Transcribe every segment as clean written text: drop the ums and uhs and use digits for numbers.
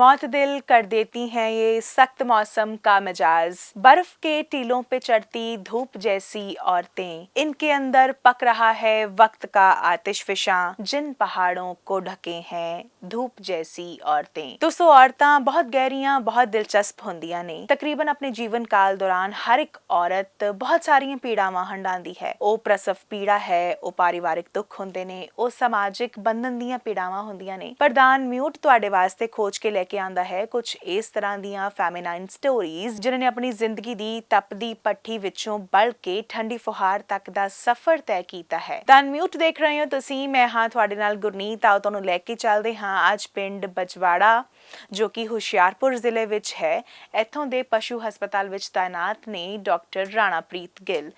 मौतदिल कर देती हैं ये सख्त मौसम का मिजाज। बर्फ के टीलों पे चढ़ती धूप जैसी औरतें, इनके अंदर पक रहा है वक्त का आतिशफिशां, जिन पहाड़ों को ढके हैं धूप जैसी औरतें। तो सो औरतां बहुत गहरियां, बहुत दिलचस्प होंदियां ने। तकरीबन अपने जीवन काल दौरान हर एक औरत बहुत सारियां पीड़ावां हंडांदी है। ओ प्रसव पीड़ा है, ओ पारिवारिक दुख हुंदे ने, ओ समाजिक बंधन दियां पीड़ावां हुंदियां ने। प्रधान म्यूट तुहाडे वास्ते खोज के लेके आंदा है कुछ इस तरह दियां फैमिनाइन स्टोरीज जिन्हां ने अपनी जिंदगी दी तपदी पट्टी विचों बल के ठंडी फुहार तक दा सफर तय कीता है। ਤਾਂ म्यूट देख रहे हो ਤੁਸੀਂ, मैं हाँ ਤੁਹਾਡੇ ਨਾਲ ਗੁਰਨੀਤ। ਆਓ ਤੁਹਾਨੂੰ ਲੈ ਕੇ ਚੱਲਦੇ ਹਾਂ ਅੱਜ ਪਿੰਡ ਬਜਵਾੜਾ ਜੋ ਕਿ ਹੁਸ਼ਿਆਰਪੁਰ ਜ਼ਿਲ੍ਹੇ ਵਿੱਚ ਹੈ। ਇੱਥੋਂ ਦੇ ਪਸ਼ੂ ਹਸਪਤਾਲ ਵਿੱਚ ਤਾਇਨਾਤ ਨੇ ਡਾਕਟਰ ਰਾਣਾਪ੍ਰੀਤ ਗਿੱਲ।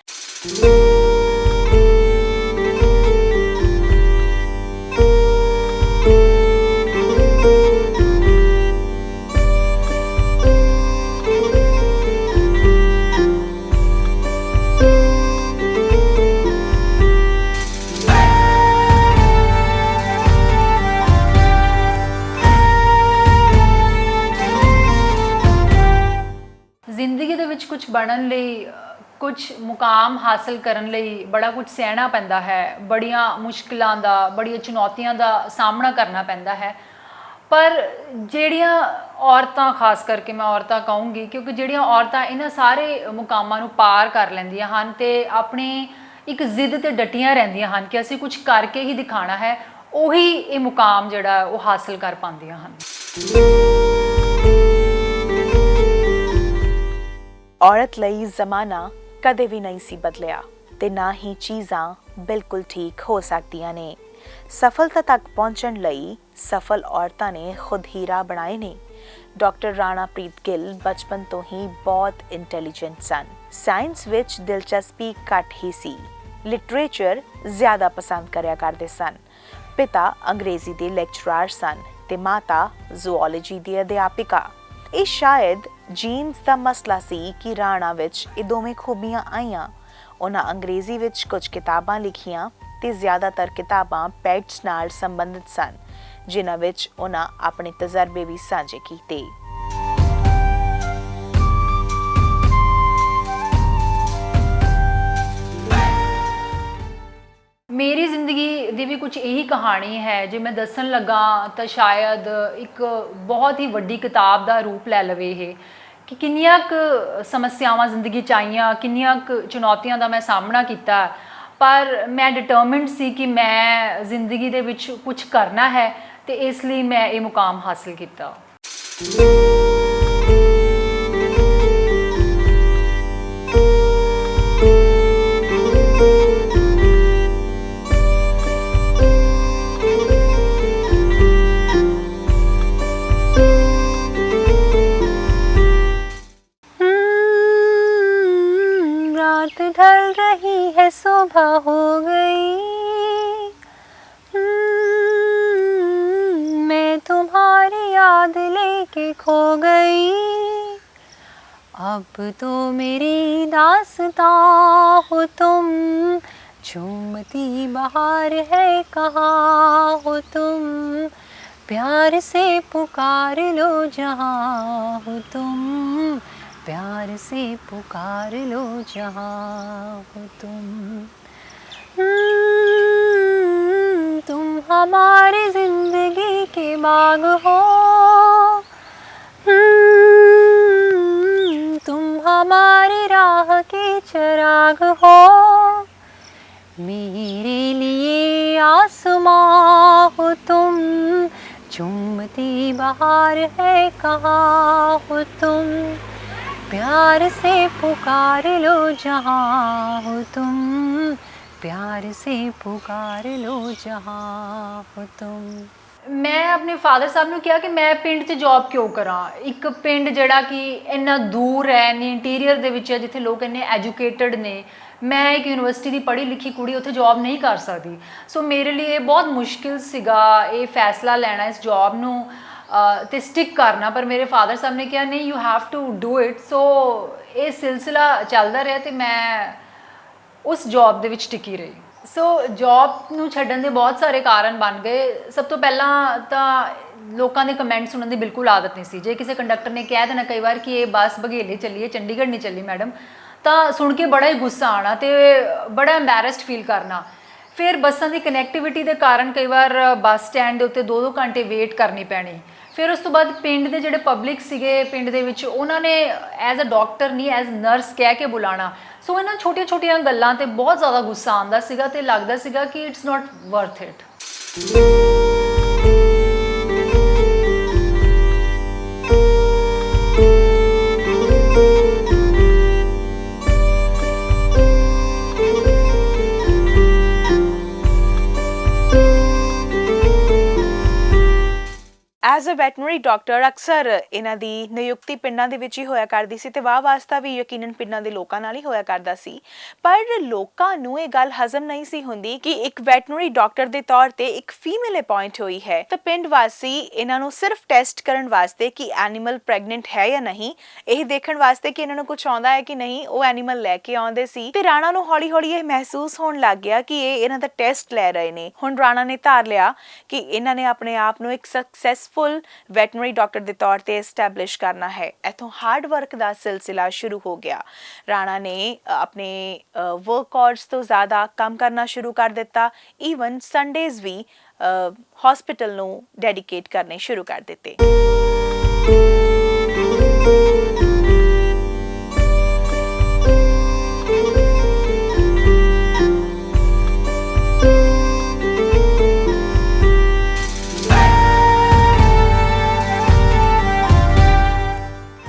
ਜ਼ਿੰਦਗੀ ਦੇ ਵਿੱਚ ਕੁਝ ਬਣਨ ਲਈ, ਕੁਝ ਮੁਕਾਮ ਹਾਸਲ ਕਰਨ ਲਈ ਬੜਾ ਕੁਝ ਸਹਿਣਾ ਪੈਂਦਾ ਹੈ। ਬੜੀਆਂ ਮੁਸ਼ਕਿਲਾਂ ਦਾ, ਬੜੀਆਂ ਚੁਣੌਤੀਆਂ ਦਾ ਸਾਹਮਣਾ ਕਰਨਾ ਪੈਂਦਾ ਹੈ। ਪਰ ਜਿਹੜੀਆਂ ਔਰਤਾਂ, ਖਾਸ ਕਰਕੇ ਮੈਂ ਔਰਤਾਂ ਕਹੂੰਗੀ ਕਿਉਂਕਿ ਜਿਹੜੀਆਂ ਔਰਤਾਂ ਇਹਨਾਂ ਸਾਰੇ ਮੁਕਾਮਾਂ ਨੂੰ ਪਾਰ ਕਰ ਲੈਂਦੀਆਂ ਹਨ ਤੇ ਆਪਣੇ ਇੱਕ ਜ਼ਿੱਦ ਤੇ ਡਟੀਆਂ ਰਹਿੰਦੀਆਂ ਹਨ ਕਿ ਅਸੀਂ ਕੁਝ ਕਰਕੇ ਹੀ ਦਿਖਾਣਾ ਹੈ, ਉਹੀ ਇਹ ਮੁਕਾਮ ਜਿਹੜਾ ਉਹ ਹਾਸਲ ਕਰ ਪਾਉਂਦੀਆਂ ਹਨ। ਔਰਤ ਲਈ ਜ਼ਮਾਨਾ ਕਦੇ ਵੀ ਨਹੀਂ ਸੀ ਬਦਲਿਆ ਤੇ ਨਾ ਹੀ ਚੀਜ਼ਾਂ ਬਿਲਕੁਲ ਠੀਕ ਹੋ ਸਕਦੀਆਂ ਨੇ। ਸਫਲਤਾ ਤੱਕ ਪਹੁੰਚਣ ਲਈ ਸਫਲ ਔਰਤਾਂ ਨੇ ਖੁਦ ਹੀ ਰਾਹ ਬਣਾਏ ਨੇ। ਡਾਕਟਰ ਰਾਣਾਪ੍ਰੀਤ ਗਿੱਲ ਬਚਪਨ ਤੋਂ ਹੀ ਬਹੁਤ ਇੰਟੈਲੀਜੈਂਟ ਸਨ। ਸਾਇੰਸ ਵਿੱਚ ਦਿਲਚਸਪੀ ਘੱਟ ਹੀ ਸੀ। ਲਿਟਰੇਚਰ ਜ਼ਿਆਦਾ ਪਸੰਦ ਕਰਿਆ ਕਰਦੇ ਸਨ। ਪਿਤਾ ਅੰਗਰੇਜ਼ੀ ਦੇ ਲੈਕਚਰਰ ਸਨ ਤੇ ਮਾਤਾ ਜ਼ੂਓਲੋਜੀ ਦੀ ਅਧਿਆਪਿਕਾ। ਇਹ ਸ਼ਾਇਦ ਜੀਨਸ ਦਾ ਮਸਲਾ ਸੀ ਕਿ ਰਾਣਾ ਵਿੱਚ ਇਹ ਦੋਵੇਂ ਖੂਬੀਆਂ ਆਈਆਂ। ਉਹਨਾਂ ਅੰਗਰੇਜ਼ੀ ਵਿੱਚ ਕੁਝ ਕਿਤਾਬਾਂ ਲਿਖੀਆਂ ਤੇ ਜ਼ਿਆਦਾਤਰ ਕਿਤਾਬਾਂ ਪੈਟਸ ਨਾਲ ਸੰਬੰਧਿਤ ਸਨ, ਜਿਨ੍ਹਾਂ ਵਿੱਚ ਉਹਨਾਂ ਆਪਣੇ ਤਜਰਬੇ ਵੀ ਸਾਂਝੇ ਕੀਤੇ। ਮੇਰੀ ਜ਼ਿੰਦਗੀ ਦੀ ਵੀ ਕੁਝ ਇਹੀ ਕਹਾਣੀ ਹੈ। ਜੇ ਮੈਂ ਦੱਸਣ ਲੱਗਾ ਤਾਂ ਸ਼ਾਇਦ ਇੱਕ ਬਹੁਤ ਹੀ ਵੱਡੀ ਕਿਤਾਬ ਦਾ ਰੂਪ ਲੈ ਲਵੇ ਇਹ, ਕਿ ਕਿੰਨੀਆਂ ਕੁ ਸਮੱਸਿਆਵਾਂ ਜ਼ਿੰਦਗੀ 'ਚ ਆਈਆਂ, ਕਿੰਨੀਆਂ ਕੁ ਚੁਣੌਤੀਆਂ ਦਾ ਮੈਂ ਸਾਹਮਣਾ ਕੀਤਾ, ਪਰ ਮੈਂ ਡਿਟਰਮਿੰਡ ਸੀ ਕਿ ਮੈਂ ਜ਼ਿੰਦਗੀ ਦੇ ਵਿੱਚ ਕੁਝ ਕਰਨਾ ਹੈ ਤੇ ਇਸ ਲਈ ਮੈਂ ਇਹ ਮੁਕਾਮ ਹਾਸਲ ਕੀਤਾ। ढल रही है, सुबह हो गई, मैं तुम्हारी याद लेके खो गई। अब तो मेरी दास्तां हो तुम, झूमती बहार है कहाँ हो तुम, प्यार से पुकार लो जहाँ हो तुम, प्यार से पुकार लो जहाँ हो तुम हमारी जिंदगी के बाग हो, तुम हमारी राह के चिराग हो, मेरे लिए आसमां हो तुम, झूमती बहार है कहाँ हो तुम, प्यार से पुकार लो जहाँ हो तुम, प्यार से पुकार लो जहाँ हो तुम। ਮੈਂ ਆਪਣੇ ਫਾਦਰ ਸਾਹਿਬ ਨੂੰ ਕਿਹਾ ਕਿ ਮੈਂ ਪਿੰਡ 'ਚ ਜੌਬ ਕਿਉਂ ਕਰਾਂ। ਇੱਕ ਪਿੰਡ ਜਿਹੜਾ ਕਿ ਇੰਨਾ ਦੂਰ ਹੈ, ਇੰਨੀ ਇੰਟੀਰੀਅਰ ਦੇ ਵਿੱਚ ਹੈ, ਜਿੱਥੇ ਲੋਕ ਇੰਨੇ ਐਜੂਕੇਟਡ ਨੇ। ਮੈਂ ਇੱਕ ਯੂਨੀਵਰਸਿਟੀ ਦੀ ਪੜ੍ਹੀ ਲਿਖੀ ਕੁੜੀ ਉੱਥੇ ਜੌਬ ਨਹੀਂ ਕਰ ਸਕਦੀ। ਸੋ ਮੇਰੇ ਲਈ ਇਹ ਬਹੁਤ ਮੁਸ਼ਕਿਲ ਸੀਗਾ ਇਹ ਫੈਸਲਾ ਲੈਣਾ, ਇਸ ਜੌਬ ਨੂੰ ਤੇ ਸਟਿਕ ਕਰਨਾ। ਪਰ ਮੇਰੇ ਫਾਦਰ ਸਾਹਿਬ ਨੇ ਕਿਹਾ ਨਹੀਂ, you have to do it. So ਇਹ ਸਿਲਸਿਲਾ ਚੱਲਦਾ ਰਿਹਾ ਤੇ ਮੈਂ ਉਸ ਜੌਬ ਦੇ ਵਿੱਚ ਟਿਕੀ ਰਹੀ। ਸੋ ਜੌਬ ਨੂੰ ਛੱਡਣ ਦੇ ਬਹੁਤ ਸਾਰੇ ਕਾਰਨ ਬਣ ਗਏ। ਸਭ ਤੋਂ ਪਹਿਲਾਂ ਤਾਂ ਲੋਕਾਂ ਦੇ ਕਮੈਂਟ ਸੁਣਨ ਦੀ ਬਿਲਕੁਲ ਆਦਤ ਨਹੀਂ ਸੀ। ਜੇ ਕਿਸੇ ਕੰਡਕਟਰ ਨੇ ਕਹਿ ਦੇਣਾ ਕਈ ਵਾਰ ਕਿ ਇਹ ਬੱਸ ਬਘੇਲੇ ਚੱਲੀ ਹੈ, ਚੰਡੀਗੜ੍ਹ ਨਹੀਂ ਚੱਲੀ ਮੈਡਮ, ਤਾਂ ਸੁਣ ਕੇ ਬੜਾ ਹੀ ਗੁੱਸਾ ਆਉਣਾ ਤੇ ਬੜਾ ਐਂਬੈਰਸਡ ਫੀਲ ਕਰਨਾ। ਫਿਰ ਬੱਸਾਂ ਦੀ ਕਨੈਕਟੀਵਿਟੀ ਦੇ ਕਾਰਨ ਕਈ ਵਾਰ ਬੱਸ ਸਟੈਂਡ ਦੇ ਉੱਤੇ 2-2 ਘੰਟੇ ਵੇਟ ਕਰਨੀ ਪੈਣੀ। ਫਿਰ ਉਸ ਤੋਂ ਬਾਅਦ ਪਿੰਡ ਦੇ ਜਿਹੜੇ ਪਬਲਿਕ ਸੀਗੇ ਪਿੰਡ ਦੇ ਵਿੱਚ, ਉਹਨਾਂ ਨੇ ਐਜ਼ ਅ ਡਾਕਟਰ ਨਹੀਂ ਐਜ਼ ਨਰਸ ਕਹਿ ਕੇ ਬੁਲਾਉਣਾ। ਸੋ ਇਹਨਾਂ ਛੋਟੀਆਂ-ਛੋਟੀਆਂ ਗੱਲਾਂ ਤੇ ਬਹੁਤ ਜ਼ਿਆਦਾ ਗੁੱਸਾ ਆਉਂਦਾ ਸੀਗਾ ਤੇ ਲੱਗਦਾ ਸੀਗਾ ਕਿ it's not worth it. As a veterinary doctor ਅਕਸਰ ਇਹਨਾਂ ਦੀ ਨਿਯੁਕਤੀ ਪਿੰਡਾਂ ਦੇ ਵਿੱਚ ਹੀ ਹੋਇਆ ਕਰਦੀ ਸੀ ਤੇ ਵਾਹ ਵਾਸਤਾ ਵੀ ਯਕੀਨਨ ਪਿੰਡਾਂ ਦੇ ਲੋਕਾਂ ਨਾਲ ਹੀ ਹੋਇਆ ਕਰਦਾ ਸੀ। ਪਰ ਲੋਕਾਂ ਨੂੰ ਇਹ ਗੱਲ ਹਜ਼ਮ ਨਹੀਂ ਸੀ ਹੁੰਦੀ ਕਿ ਇੱਕ ਵੈਟਰਨਰੀ ਡਾਕਟਰ ਦੇ ਤੌਰ ਤੇ ਇੱਕ ਫੀਮੇਲ ਅਪਾਇੰਟ ਹੋਈ ਹੈ ਤਾਂ ਪਿੰਡ ਵਾਸੀ ਇਹਨਾਂ ਨੂੰ ਸਿਰਫ ਟੈਸਟ ਕਰਨ ਵਾਸਤੇ ਕਿ ਐਨੀਮਲ ਪ੍ਰੈਗਨੈਂਟ ਹੈ ਜਾਂ ਨਹੀਂ, ਇਹ ਦੇਖਣ ਵਾਸਤੇ ਕਿ ਇਹਨਾਂ ਨੂੰ ਕੁਝ ਆਉਂਦਾ ਹੈ ਕਿ ਨਹੀਂ, ਉਹ ਐਨੀਮਲ ਲੈ ਕੇ ਆਉਂਦੇ ਸੀ। ਤੇ ਰਾਣਾ ਨੂੰ ਹੌਲੀ-ਹੌਲੀ ਇਹ ਮਹਿਸੂਸ ਹੋਣ ਲੱਗ ਗਿਆ ਕਿ ਇਹ ਇਹਨਾਂ ਦਾ ਟੈਸਟ ਲੈ ਰਹੇ ਨੇ। ਹੁਣ ਰਾਣਾ ਨੇ ਧਾਰ ਲਿਆ ਕਿ ਇਹਨਾਂ ਨੇ ਆਪਣੇ ਆਪ ਨੂੰ ਇੱਕ ਸਕਸੈਸਫੁਲ ਵੈਟਰਨਰੀ ਡਾਕਟਰ ਦੇ ਤੌਰ ਤੇ ਐਸਟੈਬਲਿਸ਼ ਕਰਨਾ ਹੈ। ਇਥੋਂ ਹਾਰਡ ਵਰਕ ਦਾ ਸਿਲਸਿਲਾ ਸ਼ੁਰੂ ਹੋ ਗਿਆ। ਰਾਣਾ ਨੇ ਆਪਣੇ ਵਰਕ ਆਵਰਸ ਤੋਂ ਜ਼ਿਆਦਾ ਕੰਮ ਕਰਨਾ ਸ਼ੁਰੂ ਕਰ ਦਿੱਤਾ। ਈਵਨ ਸੰਡੇਜ਼ ਵੀ ਹਸਪੀਟਲ ਨੂੰ ਡੈਡੀਕੇਟ ਕਰਨੇ ਸ਼ੁਰੂ ਕਰ ਦਿੱਤੇ।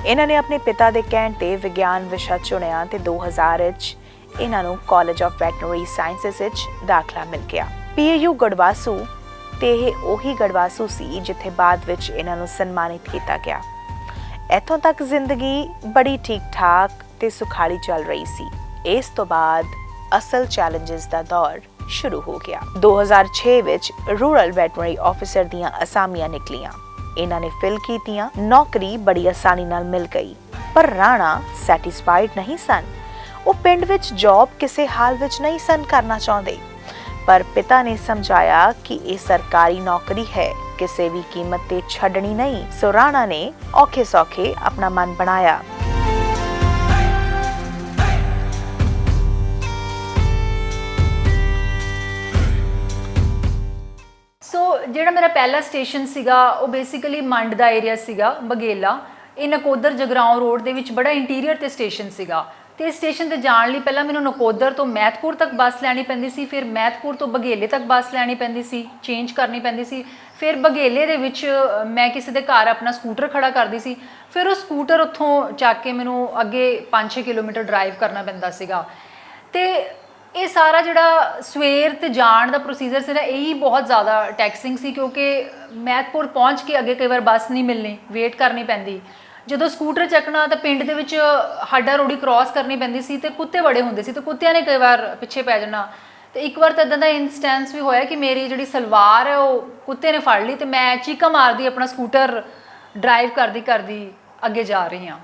ਇਹਨਾਂ ਨੇ ਆਪਣੇ ਪਿਤਾ ਦੇ ਕਹਿਣ ਤੇ ਵਿਗਿਆਨ ਵਿਸ਼ਾ ਚੁਣਿਆ ਤੇ 2000 ਵਿੱਚ ਇਹਨਾਂ ਨੂੰ ਕਾਲਜ ਆਫ ਵੈਟਰਨਰੀ ਸਾਇੰਸਸ ਵਿੱਚ ਦਾਖਲਾ ਮਿਲ ਗਿਆ। PAU ਗੜਵਾਸੂ ਤੇ ਇਹ ਉਹੀ ਗੜਵਾਸੂ ਸੀ ਜਿੱਥੇ ਬਾਅਦ ਵਿੱਚ ਇਹਨਾਂ ਨੂੰ ਸਨਮਾਨਿਤ ਕੀਤਾ ਗਿਆ। ਇੱਥੋਂ ਤੱਕ ਜ਼ਿੰਦਗੀ ਬੜੀ ਠੀਕ ਠਾਕ ਤੇ ਸੁਖਾਲੀ ਚੱਲ ਰਹੀ ਸੀ। ਇਸ ਤੋਂ ਬਾਅਦ ਅਸਲ ਚੈਲੰਜਸ ਦਾ ਦੌਰ ਸ਼ੁਰੂ ਹੋ ਗਿਆ। 2006 ਵਿੱਚ ਰੂਰਲ ਵੈਟਰਨਰੀ ਆਫਿਸਰ ਦੀਆਂ ਅਸਾਮੀਆਂ ਨਿਕਲੀਆਂ। ਇਹਨਾਂ ਨੇ ਫਿਲ ਕੀਤੀਆਂ। ਨੌਕਰੀ ਬੜੀ ਆਸਾਨੀ ਨਾਲ ਮਿਲ ਗਈ, ਪਰ ਰਾਣਾ ਸੈਟੀਸਫਾਈਡ ਨਹੀਂ ਸਨ। ਉਹ ਪਿੰਡ ਵਿੱਚ ਜੌਬ ਕਿਸੇ ਹਾਲ ਵਿੱਚ ਨਹੀਂ ਸਨ ਕਰਨਾ ਚਾਹੁੰਦੇ, ਪਰ ਪਿਤਾ ਨੇ ਸਮਝਾਇਆ ਕਿ ਇਹ ਸਰਕਾਰੀ ਨੌਕਰੀ ਹੈ, ਕਿਸੇ ਵੀ ਕੀਮਤ ਤੇ ਛੱਡਣੀ ਨਹੀਂ। ਸੋ ਰਾਣਾ ਨੇ ਔਖੇ ਸੌਖੇ ਆਪਣਾ ਮਨ ਬਣਾਇਆ। ਜਿਹੜਾ ਮੇਰਾ ਪਹਿਲਾ ਸਟੇਸ਼ਨ ਸੀਗਾ ਉਹ ਬੇਸਿਕਲੀ ਮੰਡ ਦਾ ਏਰੀਆ ਸੀਗਾ, ਬਘੇਲਾ। ਇਹ ਨਕੋਦਰ ਜਗਰਾਉਂ ਰੋਡ ਦੇ ਵਿੱਚ ਬੜਾ ਇੰਟੀਰੀਅਰ ਤੇ ਸਟੇਸ਼ਨ ਸੀਗਾ ਤੇ ਸਟੇਸ਼ਨ ਤੇ ਜਾਣ ਲਈ ਪਹਿਲਾਂ ਮੈਨੂੰ ਨਕੋਦਰ ਤੋਂ ਮਹਿਤਪੁਰ ਤੱਕ ਬੱਸ ਲੈਣੀ ਪੈਂਦੀ ਸੀ, ਫਿਰ ਮਹਿਤਪੁਰ ਤੋਂ ਬਘੇਲੇ ਤੱਕ ਬੱਸ ਲੈਣੀ ਪੈਂਦੀ ਸੀ, ਚੇਂਜ ਕਰਨੀ ਪੈਂਦੀ ਸੀ। ਫਿਰ ਬਘੇਲੇ ਦੇ ਵਿੱਚ ਮੈਂ ਕਿਸੇ ਦੇ ਘਰ ਆਪਣਾ ਸਕੂਟਰ ਖੜਾ ਕਰਦੀ ਸੀ, ਫਿਰ ਉਹ ਸਕੂਟਰ ਉੱਥੋਂ ਚੱਕ ਕੇ ਮੈਨੂੰ ਅੱਗੇ 5-6 ਕਿਲੋਮੀਟਰ ਡਰਾਈਵ ਕਰਨਾ ਪੈਂਦਾ ਸੀਗਾ। ਤੇ ਇਹ ਸਾਰਾ ਜਿਹੜਾ ਸਵੇਰ ਤੇ ਜਾਣ ਦਾ ਪ੍ਰੋਸੀਜਰ ਸੀ ਨਾ, ਇਹੀ ਬਹੁਤ ਜ਼ਿਆਦਾ ਟੈਕਸਿੰਗ ਸੀ ਕਿਉਂਕਿ ਮਹਿਤਪੁਰ ਪਹੁੰਚ ਕੇ ਅੱਗੇ ਕਈ ਵਾਰ ਬੱਸ ਨਹੀਂ ਮਿਲਣੀ, ਵੇਟ ਕਰਨੀ ਪੈਂਦੀ। ਜਦੋਂ ਸਕੂਟਰ ਚੱਕਣਾ ਤਾਂ ਪਿੰਡ ਦੇ ਵਿੱਚ ਹੱਡਾ ਰੋੜੀ ਕ੍ਰਾਸ ਕਰਨੀ ਪੈਂਦੀ ਸੀ ਤੇ ਕੁੱਤੇ ਬੜੇ ਹੁੰਦੇ ਸੀ ਤੇ ਕੁੱਤਿਆਂ ਨੇ ਕਈ ਵਾਰ ਪਿੱਛੇ ਪੈ ਜਾਣਾ। ਤੇ ਇੱਕ ਵਾਰ ਤਾਂ ਇੱਦਾਂ ਦਾ ਇੰਸਟੈਂਸ ਵੀ ਹੋਇਆ ਕਿ ਮੇਰੀ ਜਿਹੜੀ ਸਲਵਾਰ ਹੈ ਉਹ ਕੁੱਤੇ ਨੇ ਫੜ ਲਈ ਤੇ ਮੈਂ ਚੀਕਾ ਮਾਰਦੀ ਆਪਣਾ ਸਕੂਟਰ ਡਰਾਈਵ ਕਰਦੀ ਅੱਗੇ ਜਾ ਰਹੀ ਹਾਂ।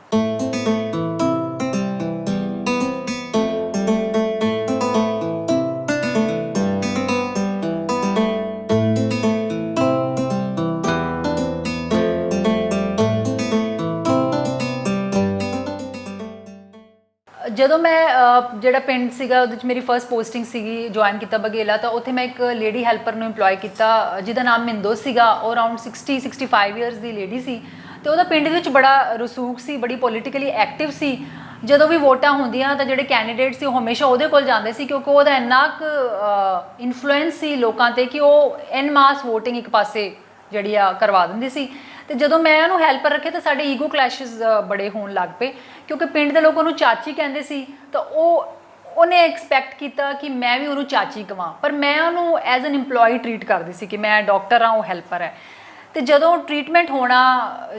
ਜਦੋਂ ਮੈਂ ਜਿਹੜਾ ਪਿੰਡ ਸੀਗਾ ਉਹਦੇ ਵਿੱਚ ਮੇਰੀ ਫਰਸਟ ਪੋਸਟਿੰਗ ਸੀਗੀ, ਜੁਆਇਨ ਕੀਤਾ ਬਘੇਲਾ, ਤਾਂ ਉੱਥੇ ਮੈਂ ਇੱਕ ਲੇਡੀ ਹੈਲਪਰ ਨੂੰ ਇੰਪਲੋਏ ਕੀਤਾ ਜਿਹਦਾ ਨਾਮ ਮਿੰਦੋ ਸੀਗਾ। ਉਹ ਅਰਾਊਂਡ 60-65 ਇਅਰਸ ਦੀ ਲੇਡੀ ਸੀ ਤੇ ਉਹਦਾ ਪਿੰਡ ਵਿੱਚ ਬੜਾ ਰਸੂਖ ਸੀ, ਬੜੀ ਪੋਲੀਟੀਕਲੀ ਐਕਟਿਵ ਸੀ। ਜਦੋਂ ਵੀ ਵੋਟਾਂ ਹੁੰਦੀਆਂ ਤਾਂ ਜਿਹੜੇ ਕੈਂਡੀਡੇਟ ਸੀ ਉਹ ਹਮੇਸ਼ਾ ਉਹਦੇ ਕੋਲ ਜਾਂਦੇ ਸੀ ਕਿਉਂਕਿ ਉਹਦਾ ਇੰਨਾ ਕੁ ਇਨਫਲੂਐਂਸ ਸੀ ਲੋਕਾਂ 'ਤੇ ਕਿ ਉਹ ਐਨ ਮਾਸ ਵੋਟਿੰਗ ਇੱਕ ਪਾਸੇ ਜਿਹੜੀ ਆ ਕਰਵਾ ਦਿੰਦੀ ਸੀ। ਤੇ ਜਦੋਂ ਮੈਂ ਉਹਨੂੰ ਹੈਲਪਰ ਰੱਖੇ ਤਾਂ ਸਾਡੇ ਈਗੋ ਕਲੈਸ਼ਸ ਬੜੇ ਹੋਣ ਲੱਗ ਪਏ ਕਿਉਂਕਿ ਪਿੰਡ ਦੇ ਲੋਕ ਉਹਨੂੰ ਚਾਚੀ ਕਹਿੰਦੇ ਸੀ ਤਾਂ ਉਹਨੇ ਐਕਸਪੈਕਟ ਕੀਤਾ ਕਿ ਮੈਂ ਵੀ ਉਹਨੂੰ ਚਾਚੀ ਕਵਾਂ, ਪਰ ਮੈਂ ਉਹਨੂੰ ਐਜ਼ ਐਨ ਇੰਪਲੋਈ ਟਰੀਟ ਕਰਦੀ ਸੀ ਕਿ ਮੈਂ ਡਾਕਟਰ ਹਾਂ, ਉਹ ਹੈਲਪਰ ਹੈ। ਤੇ ਜਦੋਂ ਟ੍ਰੀਟਮੈਂਟ ਹੋਣਾ,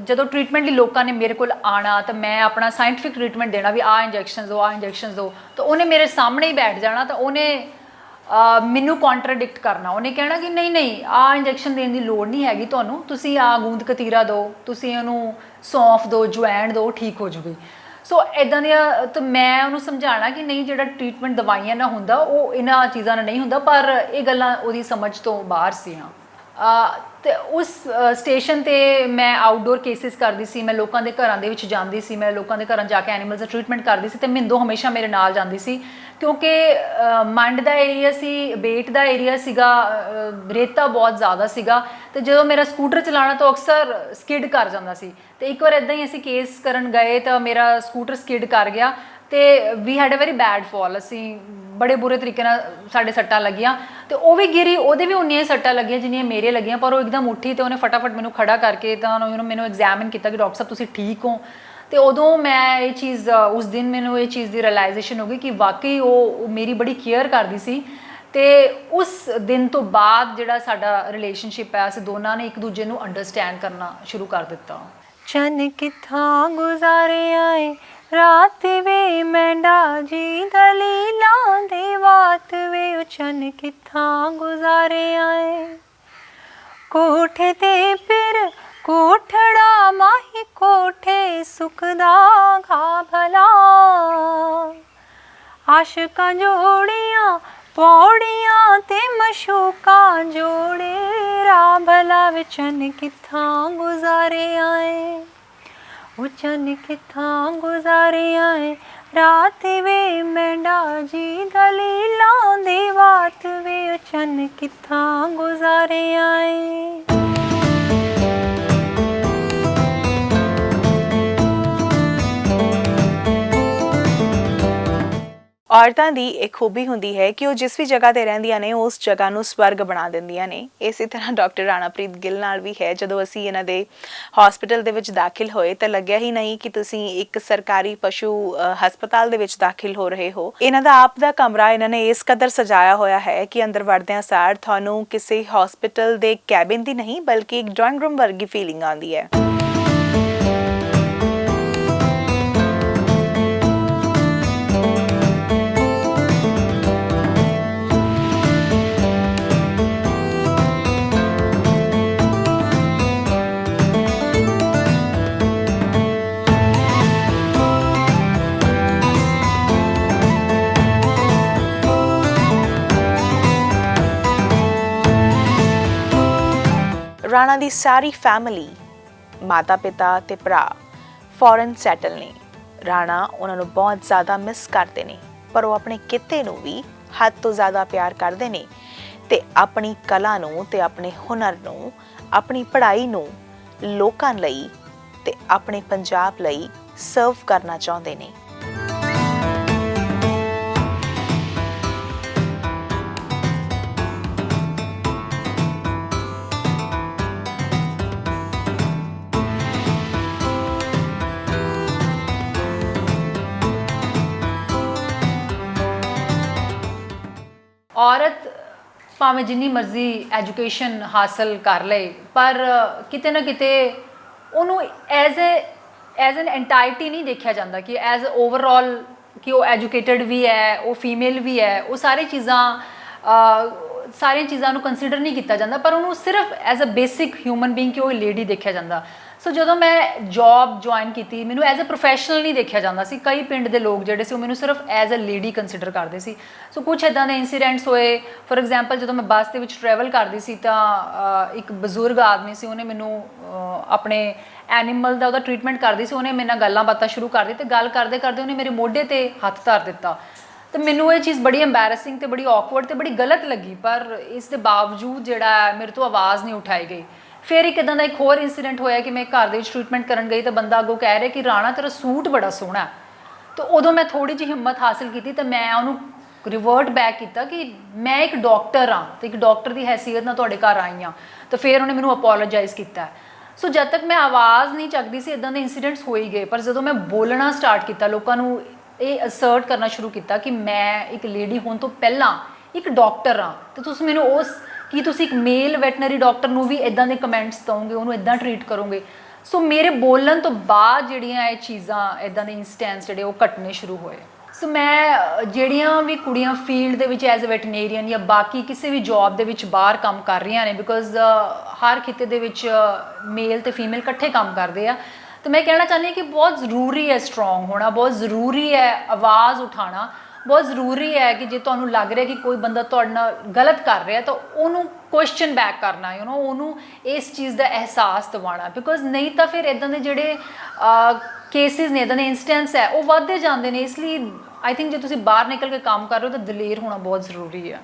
ਜਦੋਂ ਟ੍ਰੀਟਮੈਂਟ ਲਈ ਲੋਕਾਂ ਨੇ ਮੇਰੇ ਕੋਲ ਆਉਣਾ ਤਾਂ ਮੈਂ ਆਪਣਾ ਸਾਇੰਟੀਫਿਕ ਟ੍ਰੀਟਮੈਂਟ ਦੇਣਾ ਵੀ ਆਹ ਇੰਜੈਕਸ਼ਨਸ ਦਿਓ, ਆਹ ਇੰਜੈਕਸ਼ਨਸ ਦਿਓ, ਤਾਂ ਉਹਨੇ ਮੇਰੇ ਸਾਹਮਣੇ ਹੀ ਬੈਠ ਜਾਣਾ ਤਾਂ ਉਹਨੇ ਮੈਨੂੰ ਕੰਟਰਾਡਿਕਟ ਕਰਨਾ। ਉਹਨੇ ਕਹਿਣਾ ਕਿ ਨਹੀਂ ਆਹ ਇੰਜੈਕਸ਼ਨ ਦੇਣ ਦੀ ਲੋੜ ਨਹੀਂ ਹੈਗੀ ਤੁਹਾਨੂੰ, ਤੁਸੀਂ ਆਹ ਗੂੰਦ ਕਤੀਰਾ ਦਿਓ, ਤੁਸੀਂ ਉਹਨੂੰ ਸੌਂਫ ਦਿਓ, ਜਵੈਣ ਦਿਓ, ਠੀਕ ਹੋ ਜੂਗੀ। ਸੋ ਇਦਾਂ ਦੀਆਂ ਤਾਂ ਮੈਂ ਉਹਨੂੰ ਸਮਝਾਉਣਾ ਕਿ ਨਹੀਂ, ਜਿਹੜਾ ਟ੍ਰੀਟਮੈਂਟ ਦਵਾਈਆਂ ਨਾਲ ਹੁੰਦਾ ਉਹ ਇਹਨਾਂ ਚੀਜ਼ਾਂ ਨਾਲ ਨਹੀਂ ਹੁੰਦਾ, ਪਰ ਇਹ ਗੱਲਾਂ ਉਹਦੀ ਸਮਝ ਤੋਂ ਬਾਹਰ ਸੀਆਂ। ਤੇ ਉਸ ਸਟੇਸ਼ਨ ਤੇ ਮੈਂ ਆਊਟਡੋਰ ਕੇਸਿਸ ਕਰਦੀ ਸੀ, ਮੈਂ ਲੋਕਾਂ ਦੇ ਘਰਾਂ ਦੇ ਵਿੱਚ ਜਾਂਦੀ ਸੀ, ਮੈਂ ਲੋਕਾਂ ਦੇ ਘਰਾਂ ਜਾ ਕੇ ਐਨੀਮਲਸ ਦਾ ਟ੍ਰੀਟਮੈਂਟ ਕਰਦੀ ਸੀ, ਤੇ ਮਿੰਦੋ ਹਮੇਸ਼ਾ ਮੇਰੇ ਨਾਲ ਜਾਂਦੀ ਸੀ ਕਿਉਂਕਿ ਮੰਡ ਦਾ ਏਰੀਆ ਸੀ, ਬੇਟ ਦਾ ਏਰੀਆ ਸੀਗਾ, ਰੇਤਾ ਬਹੁਤ ਜ਼ਿਆਦਾ ਸੀਗਾ, ਤੇ ਜਦੋਂ ਮੇਰਾ ਸਕੂਟਰ ਚਲਾਉਣਾ ਤਾਂ ਅਕਸਰ ਸਕਿਡ ਕਰ ਜਾਂਦਾ ਸੀ। ਤੇ ਇੱਕ ਵਾਰ ਇੱਦਾਂ ਹੀ ਅਸੀਂ ਕੇਸ ਕਰਨ ਗਏ ਤਾਂ ਮੇਰਾ ਸਕੂਟਰ ਸਕਿਡ ਕਰ ਗਿਆ ਤੇ we had a very bad fall, ਅਸੀਂ ਬੜੇ ਬੁਰੇ ਤਰੀਕੇ ਨਾਲ ਸਾਡੇ ਸੱਟਾਂ ਲੱਗੀਆਂ, ਤੇ ਉਹ ਵੀ ਗਿਰੀ, ਉਹਦੇ ਵੀ ਉਨੀਆਂ ਹੀ ਸੱਟਾਂ ਲੱਗੀਆਂ ਜਿੰਨੀਆਂ ਮੇਰੇ ਲੱਗੀਆਂ, ਪਰ ਉਹ ਇੱਕਦਮ ਉੱਠੀ ਤੇ ਉਹਨੇ ਫਟਾਫਟ ਮੈਨੂੰ ਖੜਾ ਕਰਕੇ ਤਾਂ ਮੈਨੂੰ ਐਗਜ਼ਾਮਿਨ ਕੀਤਾ ਕਿ ਡਾਕਟਰ ਸਾਹਿਬ ਤੁਸੀਂ ਠੀਕ ਹੋ। ਤੇ ਉਦੋਂ ਮੈਂ ਇਹ ਚੀਜ਼, ਉਸ ਦਿਨ ਮੈਨੂੰ ਇਹ ਚੀਜ਼ ਦੀ ਰਿਅਲਾਈਜੇਸ਼ਨ ਹੋ ਗਈ ਕਿ ਵਾਕਈ ਉਹ ਮੇਰੀ ਬੜੀ ਕੇਅਰ ਕਰਦੀ ਸੀ। ਤੇ ਉਸ ਦਿਨ ਤੋਂ ਬਾਅਦ ਜਿਹੜਾ ਸਾਡਾ ਰਿਲੇਸ਼ਨਸ਼ਿਪ ਹੈ, ਅਸੀਂ ਦੋਨਾਂ ਨੇ ਇੱਕ ਦੂਜੇ ਨੂੰ ਅੰਡਰਸਟੈਂਡ ਕਰਨਾ ਸ਼ੁਰੂ ਕਰ ਦਿੱਤਾ। ਚੰਨ ਕਿੱਥਾਂ ਗੁਜ਼ਾਰੇ ਆਏ ਰਾਤ ਵੇ ਮੈਂਡਾ ਜੀ ਦਲੀਲਾਂ ਦੇ ਬਾਤ ਵੇ, ਉਹ ਚੰਨ ਕਿੱਥਾਂ ਗੁਜ਼ਾਰੇ ਆਏ। ਕੋਠੇ ਤੇ ਫਿਰ ਕੋਠੜਾ ਮਾਹੀ ਕੋਠੇ ਸੁਖਦਾ ਘਾ ਭਲਾ, ਆਸ਼ਕਾਂ ਜੋੜੀਆਂ ਪੌੜੀਆਂ ਤੇ ਮਸ਼ੂਕਾਂ ਜੋੜੇ, ਰਾ ਭਲਾ ਵੇ ਚੰਨ ਕਿੱਥਾਂ ਗੁਜ਼ਾਰੇ ਆਏ। ਉਹ ਚੰਨ ਕਿੱਥਾਂ ਗੁਜ਼ਾਰੇ ਆਏ ਰਾਤ ਵੇ ਮੈਂਡਾ ਜੀ ਦਲੀਲਾਂ ਦੀ ਬਾਤ ਵੇ, ਉਹ ਚੰਨ ਕਿੱਥਾਂ ਗੁਜ਼ਾਰੇ ਆਏ। ਔਰਤਾਂ ਦੀ ਇੱਕ ਖੂਬੀ ਹੁੰਦੀ ਹੈ ਕਿ ਉਹ ਜਿਸ ਵੀ ਜਗ੍ਹਾ ਤੇ ਰਹਿੰਦੀਆਂ ਨੇ ਉਸ ਜਗ੍ਹਾ ਨੂੰ ਸਵਰਗ ਬਣਾ ਦਿੰਦੀਆਂ ਨੇ। ਇਸੇ ਤਰ੍ਹਾਂ ਡਾਕਟਰ ਰਾਣਾਪ੍ਰੀਤ ਗਿੱਲ ਨਾਲ ਵੀ ਹੈ। ਜਦੋਂ ਅਸੀਂ ਇਹਨਾਂ ਦੇ ਹਸਪੀਟਲ ਦੇ ਵਿੱਚ ਦਾਖਲ ਹੋਏ ਤਾਂ ਲੱਗਿਆ ਹੀ ਨਹੀਂ ਕਿ ਤੁਸੀਂ ਇੱਕ ਸਰਕਾਰੀ ਪਸ਼ੂ ਹਸਪਤਾਲ ਦੇ ਵਿੱਚ ਦਾਖਲ ਹੋ ਰਹੇ ਹੋ। ਇਹਨਾਂ ਦਾ ਆਪ ਦਾ ਕਮਰਾ ਇਹਨਾਂ ਨੇ ਇਸ ਕਦਰ ਸਜਾਇਆ ਹੋਇਆ ਹੈ ਕਿ ਅੰਦਰ ਵੜਦਿਆਂ ਸਾਰ ਤੁਹਾਨੂੰ ਕਿਸੇ ਹਸਪੀਟਲ ਦੇ ਕੈਬਿਨ ਦੀ ਨਹੀਂ ਬਲਕਿ ਇੱਕ ਡਰਾਇੰਗ ਰੂਮ ਵਰਗੀ ਫੀਲਿੰਗ ਆਉਂਦੀ ਹੈ। ਰਾਣਾ ਦੀ ਸਾਰੀ ਫੈਮਿਲੀ, ਮਾਤਾ ਪਿਤਾ ਤੇ ਭਰਾ ਫੋਰਨ ਸੈਟਲ ਨੇ। ਰਾਣਾ ਉਹਨਾਂ ਨੂੰ ਬਹੁਤ ਜ਼ਿਆਦਾ ਮਿਸ ਕਰਦੇ ਨੇ, ਪਰ ਉਹ ਆਪਣੇ ਕਿੱਤੇ ਨੂੰ ਵੀ ਹੱਦ ਤੋਂ ਜ਼ਿਆਦਾ ਪਿਆਰ ਕਰਦੇ ਨੇ ਤੇ ਆਪਣੀ ਕਲਾ ਨੂੰ ਤੇ ਆਪਣੇ ਹੁਨਰ ਨੂੰ, ਆਪਣੀ ਪੜ੍ਹਾਈ ਨੂੰ ਲੋਕਾਂ ਲਈ ਤੇ ਆਪਣੇ ਪੰਜਾਬ ਲਈ ਸਰਵ ਕਰਨਾ ਚਾਹੁੰਦੇ ਨੇ। ਔਰਤ ਭਾਵੇਂ ਜਿੰਨੀ ਮਰਜ਼ੀ ਐਜੂਕੇਸ਼ਨ ਹਾਸਲ ਕਰ ਲਏ, ਪਰ ਕਿਤੇ ਨਾ ਕਿਤੇ ਉਹਨੂੰ ਐਜ਼ ਐਨ ਐਂਟਾਇਟੀ ਨਹੀਂ ਦੇਖਿਆ ਜਾਂਦਾ ਕਿ ਐਜ਼ ਓਵਰਆਲ ਕਿ ਉਹ ਐਜੂਕੇਟਡ ਵੀ ਹੈ, ਉਹ ਫੀਮੇਲ ਵੀ ਹੈ, ਉਹ ਸਾਰੀਆਂ ਚੀਜ਼ਾਂ ਨੂੰ ਕੰਸੀਡਰ ਨਹੀਂ ਕੀਤਾ ਜਾਂਦਾ, ਪਰ ਉਹਨੂੰ ਸਿਰਫ as a basic human being ਕਿ ਉਹ ਲੇਡੀ ਦੇਖਿਆ ਜਾਂਦਾ। ਸੋ ਜਦੋਂ ਮੈਂ ਜੌਬ ਜੁਆਇਨ ਕੀਤੀ, ਮੈਨੂੰ ਐਜ਼ ਅ ਪ੍ਰੋਫੈਸ਼ਨਲ ਨਹੀਂ ਦੇਖਿਆ ਜਾਂਦਾ ਸੀ। ਕਈ ਪਿੰਡ ਦੇ ਲੋਕ ਜਿਹੜੇ ਸੀ ਉਹ ਮੈਨੂੰ ਸਿਰਫ ਐਜ਼ ਅ ਲੇਡੀ ਕੰਸੀਡਰ ਕਰਦੇ ਸੀ। ਸੋ ਕੁਛ ਇੱਦਾਂ ਦੇ ਇੰਸੀਡੈਂਟਸ ਹੋਏ। ਫੋਰ ਐਗਜ਼ਾਮਪਲ, ਜਦੋਂ ਮੈਂ ਬੱਸ ਦੇ ਵਿੱਚ ਟਰੈਵਲ ਕਰਦੀ ਸੀ ਤਾਂ ਇੱਕ ਬਜ਼ੁਰਗ ਆਦਮੀ ਸੀ, ਉਹਨੇ ਮੈਨੂੰ ਆਪਣੇ ਐਨੀਮਲ ਦਾ ਉਹਦਾ ਟਰੀਟਮੈਂਟ ਕਰਦੀ ਸੀ, ਉਹਨੇ ਮੇਰੇ ਨਾਲ ਗੱਲਾਂ ਬਾਤਾਂ ਸ਼ੁਰੂ ਕਰ ਦਿੱਤੀ ਤੇ ਗੱਲ ਕਰਦੇ ਕਰਦੇ ਉਹਨੇ ਮੇਰੇ ਮੋਢੇ 'ਤੇ ਹੱਥ ਧਰ ਦਿੱਤਾ। ਤੇ ਮੈਨੂੰ ਇਹ ਚੀਜ਼ ਬੜੀ ਐਂਬੈਰਸਿੰਗ ਤੇ ਬੜੀ ਔਕਵਰਡ ਤੇ ਬੜੀ ਗਲਤ ਲੱਗੀ, ਪਰ ਇਸ ਦੇ ਬਾਵਜੂਦ ਜਿਹੜਾ ਮੇਰੇ ਤੋਂ ਆਵਾਜ਼ ਨਹੀਂ ਉਠਾਈ ਗਈ। ਫਿਰ ਇੱਕ ਇੱਦਾਂ ਦਾ ਇੱਕ ਹੋਰ ਇੰਸੀਡੈਂਟ ਹੋਇਆ ਕਿ ਮੈਂ ਘਰ ਦੇ ਵਿੱਚ ਟਰੀਟਮੈਂਟ ਕਰਨ ਗਈ ਤਾਂ ਬੰਦਾ ਅੱਗੋਂ ਕਹਿ ਰਿਹਾ ਕਿ ਰਾਣਾ ਤੇਰਾ ਸੂਟ ਬੜਾ ਸੋਹਣਾ। ਤਾਂ ਉਦੋਂ ਮੈਂ ਥੋੜ੍ਹੀ ਜਿਹੀ ਹਿੰਮਤ ਹਾਸਿਲ ਕੀਤੀ ਤਾਂ ਮੈਂ ਉਹਨੂੰ ਰਿਵਰਟ ਬੈਕ ਕੀਤਾ ਕਿ ਮੈਂ ਇੱਕ ਡਾਕਟਰ ਹਾਂ ਤੇ ਇੱਕ ਡਾਕਟਰ ਦੀ ਹੈਸੀਅਤ ਨਾਲ ਤੁਹਾਡੇ ਘਰ ਆਈ ਹਾਂ। ਤਾਂ ਫਿਰ ਉਹਨੇ ਮੈਨੂੰ ਅਪੋਲੋਜਾਈਜ਼ ਕੀਤਾ। ਸੋ ਜਦ ਤੱਕ ਮੈਂ ਆਵਾਜ਼ ਨਹੀਂ ਚੱਕਦੀ ਸੀ ਇੱਦਾਂ ਦੇ ਇੰਸੀਡੈਂਟਸ ਹੋ ਹੀ ਗਏ, ਪਰ ਜਦੋਂ ਮੈਂ ਬੋਲਣਾ ਸਟਾਰਟ ਕੀਤਾ, ਲੋਕਾਂ ਨੂੰ ਇਹ ਅਸਰਟ ਕਰਨਾ ਸ਼ੁਰੂ ਕੀਤਾ ਕਿ ਮੈਂ ਇੱਕ ਲੇਡੀ ਹੋਣ ਤੋਂ ਪਹਿਲਾਂ ਇੱਕ ਡਾਕਟਰ ਹਾਂ ਤੇ ਤੁਸੀਂ ਮੈਨੂੰ ਕੀ ਤੁਸੀਂ ਇੱਕ ਮੇਲ ਵੈਟਨਰੀ ਡਾਕਟਰ ਨੂੰ ਵੀ ਇੱਦਾਂ ਦੇ ਕਮੈਂਟਸ ਦਓਗੇ, ਉਹਨੂੰ ਇੱਦਾਂ ਟਰੀਟ ਕਰੋਗੇ। ਸੋ ਮੇਰੇ ਬੋਲਣ ਤੋਂ ਬਾਅਦ ਜਿਹੜੀਆਂ ਇਹ ਚੀਜ਼ਾਂ, ਇੱਦਾਂ ਦੇ ਇੰਸਟੈਂਸ ਜਿਹੜੇ ਉਹ ਘਟਨੇ ਸ਼ੁਰੂ ਹੋਏ। ਸੋ ਮੈਂ ਜਿਹੜੀਆਂ ਵੀ ਕੁੜੀਆਂ ਫੀਲਡ ਦੇ ਵਿੱਚ ਐਜ਼ ਅ ਵੈਟਨੇਰੀਅਨ ਜਾਂ ਬਾਕੀ ਕਿਸੇ ਵੀ ਜੌਬ ਦੇ ਵਿੱਚ ਬਾਹਰ ਕੰਮ ਕਰ ਰਹੀਆਂ ਨੇ, ਬਿਕੋਜ਼ ਹਰ ਖਿੱਤੇ ਦੇ ਵਿੱਚ ਮੇਲ ਤੇ ਫੀਮੇਲ ਇਕੱਠੇ ਕੰਮ ਕਰਦੇ ਆ, तो मैं कहना चाहती हूँ कि बहुत ज़रूरी है स्ट्रॉन्ग होना, बहुत ज़रूरी है आवाज़ उठाना, बहुत ਜ਼ਰੂਰੀ ਹੈ ਕਿ ਜੇ ਤੁਹਾਨੂੰ ਲੱਗ ਰਿਹਾ ਕਿ ਕੋਈ ਬੰਦਾ ਤੁਹਾਡੇ ਨਾਲ ਗਲਤ ਕਰ ਰਿਹਾ ਤਾਂ ਉਹਨੂੰ ਕੁਐਸਚਨ ਬੈਕ ਕਰਨਾ, ਯੂ نو, ਉਹਨੂੰ ਇਸ ਚੀਜ਼ ਦਾ ਅਹਿਸਾਸ ਦਿਵਾਉਣਾ, ਬਿਕੋਜ਼ ਨਹੀਂ ਤਾਂ ਫਿਰ ਇਦਾਂ ਦੇ ਜਿਹੜੇ ਕੇਸਿਸ ਨੇ, ਇਦਾਂ ਦੇ ਇੰਸਟੈਂਸ ਹੈ ਉਹ ਵੱਧਦੇ ਜਾਂਦੇ ਨੇ। ਇਸ ਲਈ ਆਈ ਥਿੰਕ ਜੇ ਤੁਸੀਂ ਬਾਹਰ ਨਿਕਲ ਕੇ ਕੰਮ ਕਰ ਰਹੇ ਹੋ ਤਾਂ ਦਲੇਰ ਹੋਣਾ ਬਹੁਤ ਜ਼ਰੂਰੀ ਹੈ।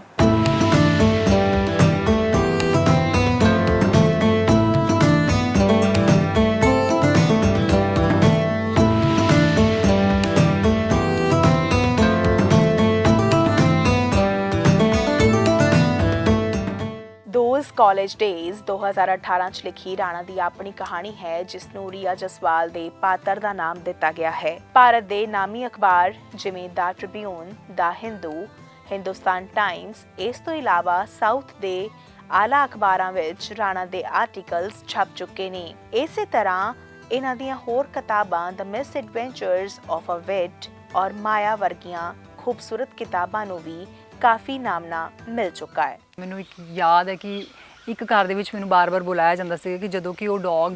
ਦੋਜ਼ ਕਾਲਜ ਡੇਜ਼ 2018 ਚ ਲਿਖੀ ਰਾਣਾ ਦੀ ਆਪਣੀ ਕਹਾਣੀ ਹੈ, ਜਿਸ ਨੂੰ ਰੀਆ ਜਸਵਾਲ ਦੇ ਪਾਤਰ ਦਾ ਨਾਮ ਦਿੱਤਾ ਗਿਆ ਹੈ। ਭਾਰਤ ਦੇ ਨਾਮੀ ਅਖਬਾਰ ਜਿਵੇਂ ਦਾ ਟ੍ਰਿਬਿਊਨ, ਦਾ ਹਿੰਦੂ, ਹਿੰਦੁਸਤਾਨ ਟਾਈਮਸ, ਇਸ ਤੋਂ ਇਲਾਵਾ ਸਾਊਥ ਦੇ ਆਲਾ ਅਖਬਾਰਾਂ ਵਿੱਚ ਰਾਣਾ ਦੇ ਆਰਟੀਕਲਸ ਛਪ ਚੁੱਕੇ ਨੇ। ਇਸੇ ਤਰ੍ਹਾਂ ਇਹਨਾਂ ਦੀਆਂ ਹੋਰ ਕਿਤਾਬਾਂ ਦ ਮਿਸ ਐਡਵੈਂਚਰਸ ਆਫ ਅ ਵਿਟ ਔਰ ਮਾਇਆ ਵਰਗੀਆਂ ਖੂਬਸੂਰਤ ਕਿਤਾਬਾਂ ਨੂੰ ਵੀ ਕਾਫੀ ਨਾਮਣਾ ਮਿਲ ਚੁੱਕਾ ਹੈ। ਮੈਨੂੰ ਇੱਕ ਯਾਦ ਹੈ ਕਿ ਇੱਕ ਘਰ ਦੇ ਵਿੱਚ ਮੈਨੂੰ ਬਾਰ-ਬਾਰ ਬੁਲਾਇਆ ਜਾਂਦਾ ਸੀ ਕਿ ਜਦੋਂ ਕਿ ਉਹ ਡੌਗ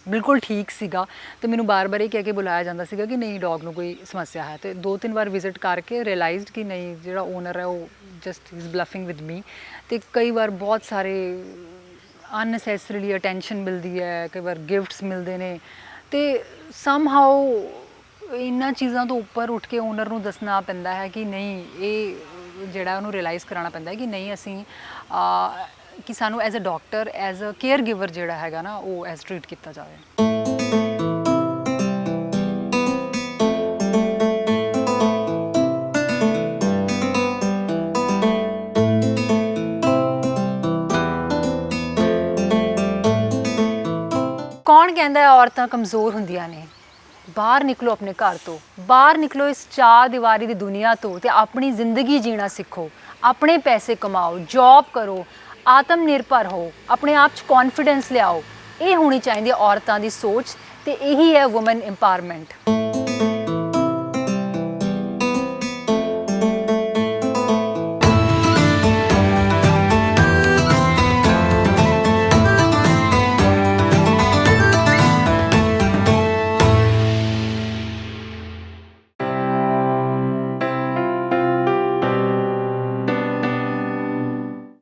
ਬਿਲਕੁਲ ਠੀਕ ਸੀਗਾ ਤੇ ਮੈਨੂੰ ਬਾਰ-ਬਾਰ ਇਹ ਕਹਿ ਕੇ ਬੁਲਾਇਆ ਜਾਂਦਾ ਸੀਗਾ ਕਿ ਨਹੀਂ, ਡੌਗ ਨੂੰ ਕੋਈ ਸਮੱਸਿਆ ਹੈ। ਤੇ 2-3 ਵਾਰ ਵਿਜ਼ਿਟ ਕਰਕੇ ਰਿਅਲਾਈਜ਼ਡ ਕਿ ਨਹੀਂ, ਜਿਹੜਾ ਓਨਰ ਹੈ ਉਹ ਜਸਟ ਇਜ਼ ਬਲਫਿੰਗ ਵਿਦ ਮੀ। ਤੇ ਕਈ ਵਾਰ ਬਹੁਤ ਸਾਰੇ ਅਨਨੈਸੈਸਰੀਲੀ ਅਟੈਂਸ਼ਨ ਮਿਲਦੀ ਹੈ, ਕਈ ਵਾਰ ਗਿਫਟਸ ਮਿਲਦੇ ਨੇ ਤੇ ਸਮਹਾਉ ਇਹਨਾਂ ਚੀਜ਼ਾਂ ਤੋਂ ਉੱਪਰ ਉੱਠ ਕੇ ਓਨਰ ਨੂੰ ਦੱਸਣਾ ਪੈਂਦਾ ਹੈ ਕਿ ਨਹੀਂ, ਇਹ ਜਿਹੜਾ ਉਹਨੂੰ ਰਿਅਲਾਈਜ਼ ਕਰਾਉਣਾ ਪੈਂਦਾ ਹੈ ਕਿ ਨਹੀਂ, ਅਸੀਂ ਕਿ ਸਾਨੂੰ as a doctor, as a caregiver ਜਿਹੜਾ ਹੈਗਾ ਨਾ, ਉਹ ਐਜ਼ ਟਰੀਟ ਕੀਤਾ ਜਾਵੇ। ਕੌਣ ਕਹਿੰਦਾ ਹੈ ਔਰਤਾਂ ਕਮਜ਼ੋਰ ਹੁੰਦੀਆਂ ਨੇ? ਬਾਹਰ ਨਿਕਲੋ ਆਪਣੇ ਘਰ ਤੋਂ, ਬਾਹਰ ਨਿਕਲੋ ਇਸ ਚਾਰ ਦੀਵਾਰੀ ਦੀ ਦੁਨੀਆ ਤੋਂ ਤੇ ਆਪਣੀ ਜ਼ਿੰਦਗੀ ਜੀਣਾ ਸਿੱਖੋ, ਆਪਣੇ ਪੈਸੇ ਕਮਾਓ, ਜੌਬ ਕਰੋ, ਆਤਮ ਨਿਰਭਰ ਹੋ, ਆਪਣੇ ਆਪ 'ਚ ਕੌਨਫੀਡੈਂਸ ਲਿਆਓ। ਇਹ ਹੋਣੀ ਚਾਹੀਦੀ ਹੈ ਔਰਤਾਂ ਦੀ ਸੋਚ ਤੇ ਇਹੀ ਹੈ ਵੂਮਨ ਇੰਪਾਵਰਮੈਂਟ।